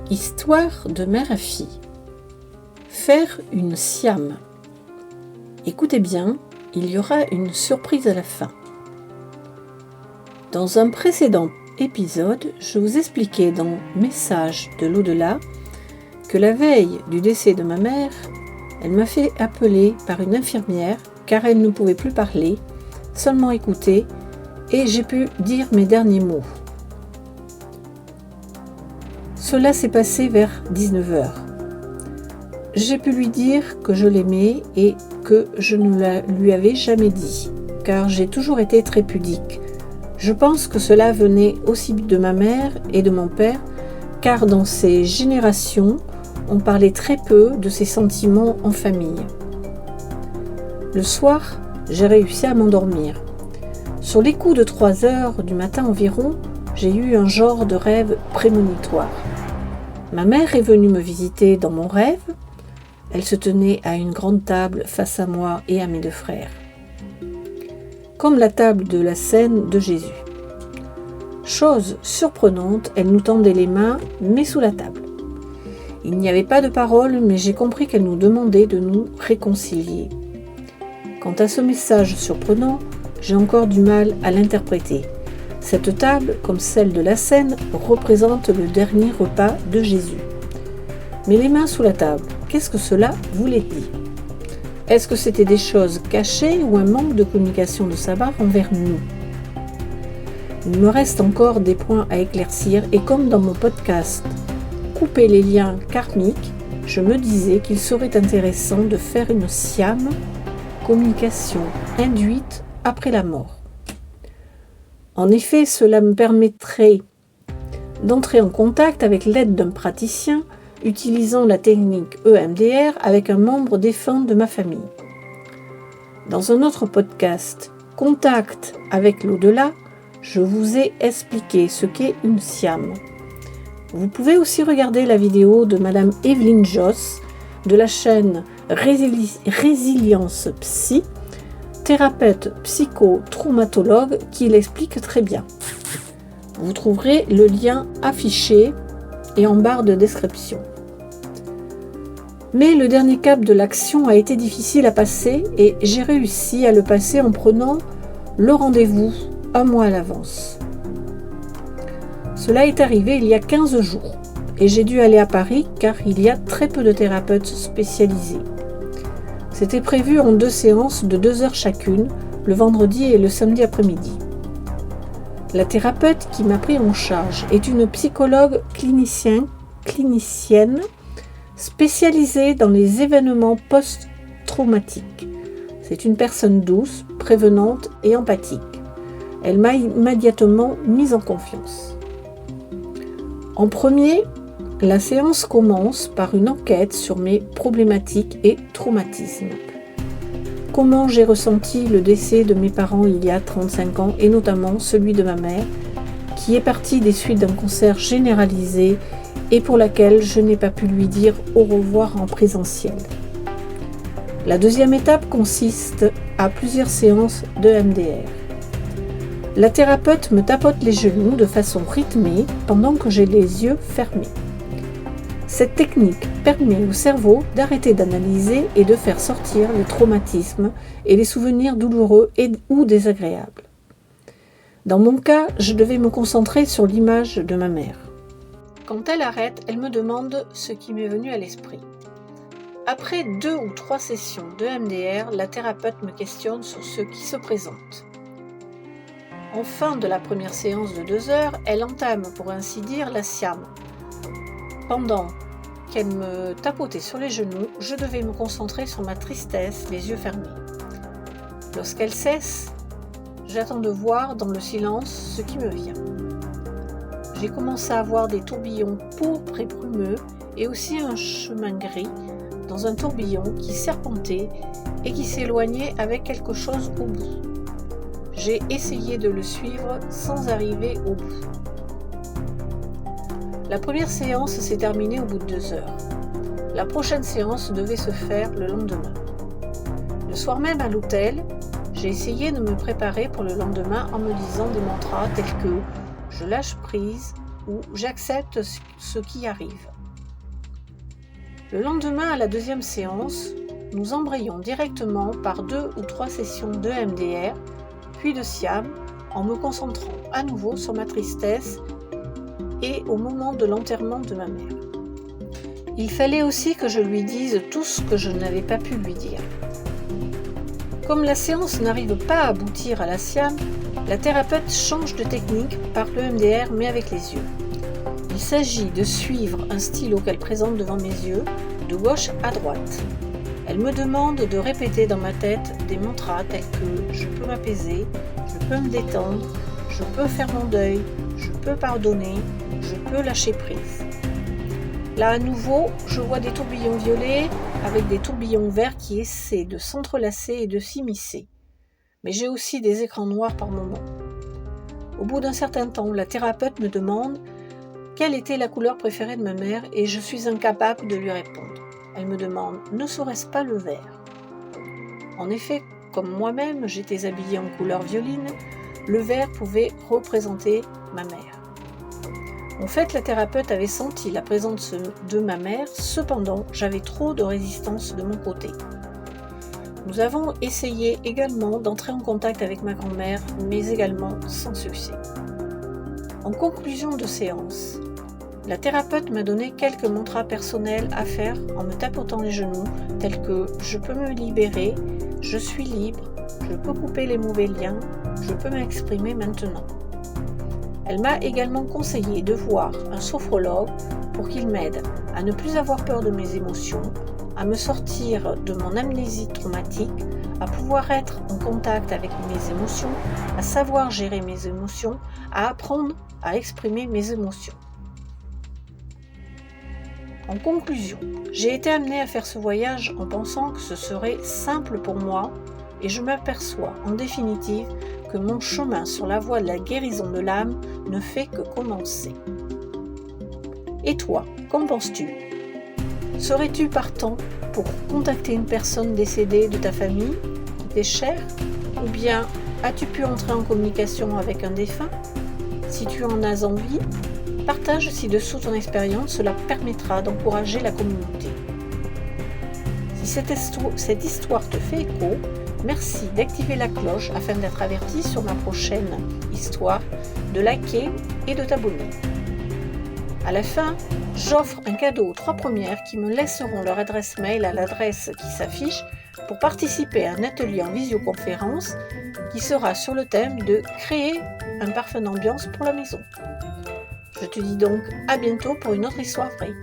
Histoire de mère à fille. Faire une siam. Écoutez bien, il y aura une surprise à la fin. Dans un précédent épisode, je vous expliquais dans Message de l'au-delà que la veille du décès de ma mère, elle m'a fait appeler par une infirmière car elle ne pouvait plus parler, seulement écouter, et j'ai pu dire mes derniers mots. Cela s'est passé vers 19h. J'ai pu lui dire que je l'aimais et que je ne lui avais jamais dit, car j'ai toujours été très pudique. Je pense que cela venait aussi de ma mère et de mon père, car dans ces générations, on parlait très peu de ses sentiments en famille. Le soir, j'ai réussi à m'endormir. Sur les coups de 3h du matin environ, j'ai eu un genre de rêve prémonitoire. Ma mère est venue me visiter dans mon rêve. Elle se tenait à une grande table face à moi et à mes 2 frères, comme la table de la scène de Jésus. Chose surprenante, elle nous tendait les mains, mais sous la table. Il n'y avait pas de parole, mais j'ai compris qu'elle nous demandait de nous réconcilier. Quant à ce message surprenant, j'ai encore du mal à l'interpréter. Cette table, comme celle de la scène, représente le dernier repas de Jésus. Mais les mains sous la table, qu'est-ce que cela voulait dire ? Est-ce que c'était des choses cachées ou un manque de communication de sa part envers nous ? Il me reste encore des points à éclaircir et comme dans mon podcast « Couper les liens karmiques », je me disais qu'il serait intéressant de faire une siam, communication induite après la mort. En effet, cela me permettrait d'entrer en contact avec l'aide d'un praticien utilisant la technique EMDR avec un membre défunt de ma famille. Dans un autre podcast, Contact avec l'au-delà, je vous ai expliqué ce qu'est une siam. Vous pouvez aussi regarder la vidéo de Madame Evelyne Joss de la chaîne Résilience Psy, thérapeute psychotraumatologue qui l'explique très bien. Vous trouverez le lien affiché et en barre de description. Mais le dernier cap de l'action a été difficile à passer et j'ai réussi à le passer en prenant le rendez-vous 1 mois à l'avance. Cela est arrivé il y a 15 jours et j'ai dû aller à Paris car il y a très peu de thérapeutes spécialisés. C'était prévu en 2 séances de 2 heures chacune, le vendredi et le samedi après-midi. La thérapeute qui m'a pris en charge est une psychologue clinicienne spécialisée dans les événements post-traumatiques. C'est une personne douce, prévenante et empathique. Elle m'a immédiatement mise en confiance. En premier, la séance commence par une enquête sur mes problématiques et traumatismes. Comment j'ai ressenti le décès de mes parents il y a 35 ans et notamment celui de ma mère, qui est partie des suites d'un cancer généralisé et pour laquelle je n'ai pas pu lui dire au revoir en présentiel. La deuxième étape consiste à plusieurs séances de MDR. La thérapeute me tapote les genoux de façon rythmée pendant que j'ai les yeux fermés. Cette technique permet au cerveau d'arrêter d'analyser et de faire sortir les traumatismes et les souvenirs douloureux ou désagréables. Dans mon cas, je devais me concentrer sur l'image de ma mère. Quand elle arrête, elle me demande ce qui m'est venu à l'esprit. Après 2 ou 3 sessions de MDR, la thérapeute me questionne sur ce qui se présente. En fin de la première séance de 2 heures, elle entame pour ainsi dire la siam. Pendant qu'elle me tapotait sur les genoux, je devais me concentrer sur ma tristesse, les yeux fermés. Lorsqu'elle cesse, j'attends de voir dans le silence ce qui me vient. J'ai commencé à voir des tourbillons pourpres et brumeux et aussi un chemin gris dans un tourbillon qui serpentait et qui s'éloignait avec quelque chose au bout. J'ai essayé de le suivre sans arriver au bout. La première séance s'est terminée au bout de 2 heures. La prochaine séance devait se faire le lendemain. Le soir même à l'hôtel, j'ai essayé de me préparer pour le lendemain en me disant des mantras tels que « Je lâche prise, où j'accepte ce qui arrive. Le lendemain, à la deuxième séance, nous embrayons directement par 2 ou 3 sessions de MDR, puis de Siam, en me concentrant à nouveau sur ma tristesse et au moment de l'enterrement de ma mère. Il fallait aussi que je lui dise tout ce que je n'avais pas pu lui dire. Comme la séance n'arrive pas à aboutir à la Siam, la thérapeute change de technique par le MDR mais avec les yeux. Il s'agit de suivre un stylo qu'elle présente devant mes yeux, de gauche à droite. Elle me demande de répéter dans ma tête des mantras tels que « je peux m'apaiser »,« je peux me détendre »,« je peux faire mon deuil »,« je peux pardonner »,« je peux lâcher prise ». Là à nouveau, je vois des tourbillons violets avec des tourbillons verts qui essaient de s'entrelacer et de s'immiscer. Mais j'ai aussi des écrans noirs par moments. Au bout d'un certain temps, la thérapeute me demande quelle était la couleur préférée de ma mère et je suis incapable de lui répondre. Elle me demande « ne serait-ce pas le vert ?» En effet, comme moi-même j'étais habillée en couleur violine, le vert pouvait représenter ma mère. En fait, la thérapeute avait senti la présence de ma mère, cependant j'avais trop de résistance de mon côté. Nous avons essayé également d'entrer en contact avec ma grand-mère, mais également sans succès. En conclusion de séance, la thérapeute m'a donné quelques mantras personnels à faire en me tapotant les genoux, tels que « je peux me libérer »,« je suis libre »,« je peux couper les mauvais liens »,« je peux m'exprimer maintenant ». Elle m'a également conseillé de voir un sophrologue pour qu'il m'aide à ne plus avoir peur de mes émotions, à me sortir de mon amnésie traumatique, à pouvoir être en contact avec mes émotions, à savoir gérer mes émotions, à apprendre à exprimer mes émotions. En conclusion, j'ai été amenée à faire ce voyage en pensant que ce serait simple pour moi et je m'aperçois en définitive que mon chemin sur la voie de la guérison de l'âme ne fait que commencer. Et toi, qu'en penses-tu ? Serais-tu partant pour contacter une personne décédée de ta famille, qui t'est chère ? Ou bien as-tu pu entrer en communication avec un défunt ? Si tu en as envie, partage ci-dessous ton expérience, cela permettra d'encourager la communauté. Si cette histoire te fait écho, merci d'activer la cloche afin d'être averti sur ma prochaine histoire, de liker et de t'abonner. À la fin, j'offre un cadeau aux 3 premières qui me laisseront leur adresse mail à l'adresse qui s'affiche pour participer à un atelier en visioconférence qui sera sur le thème de créer un parfum d'ambiance pour la maison. Je te dis donc à bientôt pour une autre histoire vraie.